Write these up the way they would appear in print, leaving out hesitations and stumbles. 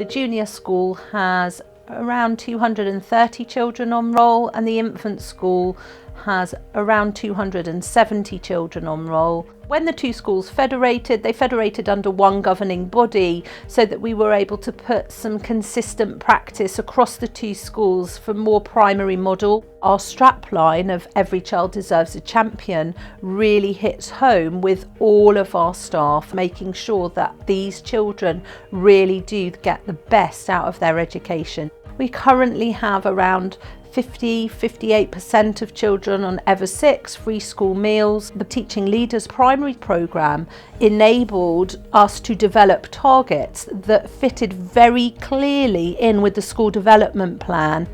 The junior school has around 230 children on roll, and the infant school has around 270 children on roll. When the two schools federated, they federated under one governing body so that we were able to put some consistent practice across the two schools for more primary model. Our strapline of "Every Child Deserves a Champion" really hits home with all of our staff, making sure that these children really do get the best out of their education. We currently have around 58% of children on Ever 6 free school meals. The Teaching Leaders primary programme enabled us to develop targets that fitted very clearly in with the school development plan.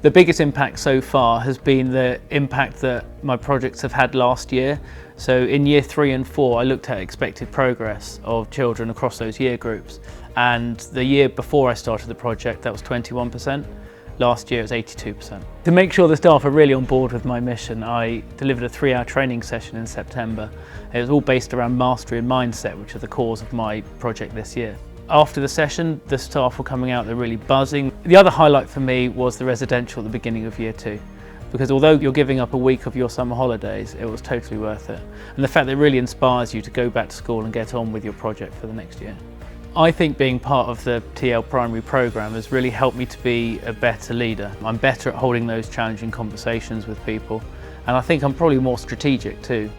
The biggest impact so far has been the impact that my projects have had last year. So in year 3 and 4, I looked at expected progress of children across those year groups. And the year before I started the project, that was 21%. Last year it was 82%. To make sure the staff are really on board with my mission, I delivered a 3-hour training session in September. It was all based around mastery and mindset, which are the cause of my project this year. After the session, the staff were coming out, they're really buzzing. The other highlight for me was the residential at the beginning of year 2. Because although you're giving up a week of your summer holidays, it was totally worth it. And the fact that it really inspires you to go back to school and get on with your project for the next year. I think being part of the TL primary programme has really helped me to be a better leader. I'm better at holding those challenging conversations with people, and I think I'm probably more strategic too.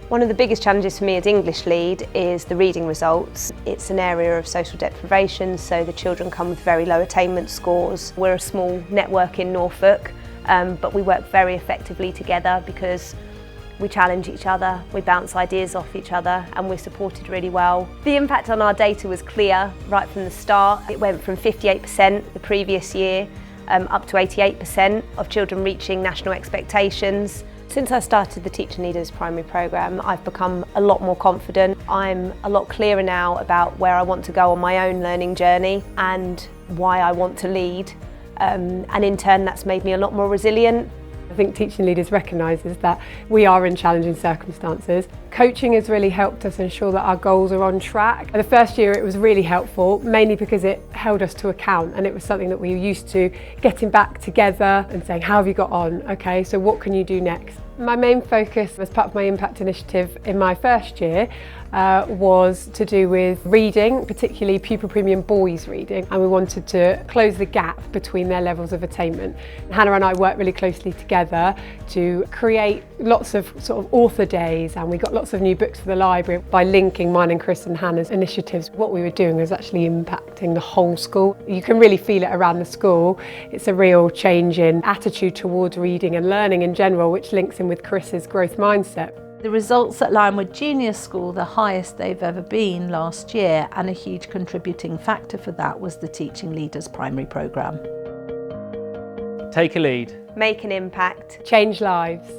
One of the biggest challenges for me as English lead is the reading results. It's an area of social deprivation, so the children come with very low attainment scores. We're a small network in Norfolk, but we work very effectively together because we challenge each other, we bounce ideas off each other, and we're supported really well. The impact on our data was clear right from the start. It went from 58% the previous year up to 88% of children reaching national expectations. Since I started the Teaching Leaders primary programme, I've become a lot more confident. I'm a lot clearer now about where I want to go on my own learning journey and why I want to lead. And in turn, that's made me a lot more resilient. I think Teaching Leaders recognises that we are in challenging circumstances. Coaching has really helped us ensure that our goals are on track. The first year it was really helpful, mainly because it held us to account, and it was something that we were used to getting back together and saying, how have you got on? Okay, so what can you do next? My main focus as part of my impact initiative in my first year was to do with reading, particularly pupil premium boys reading, and we wanted to close the gap between their levels of attainment. Hannah and I worked really closely together to create lots of sort of author days, and we got lots of new books for the library by linking mine and Chris and Hannah's initiatives. What we were doing was actually impacting the whole school. You can really feel it around the school. It's a real change in attitude towards reading and learning in general, which links in with Chris's growth mindset. The results at Lionwood Junior School, the highest they've ever been last year, and a huge contributing factor for that was the Teaching Leaders primary programme. Take a lead. Make an impact. Change lives.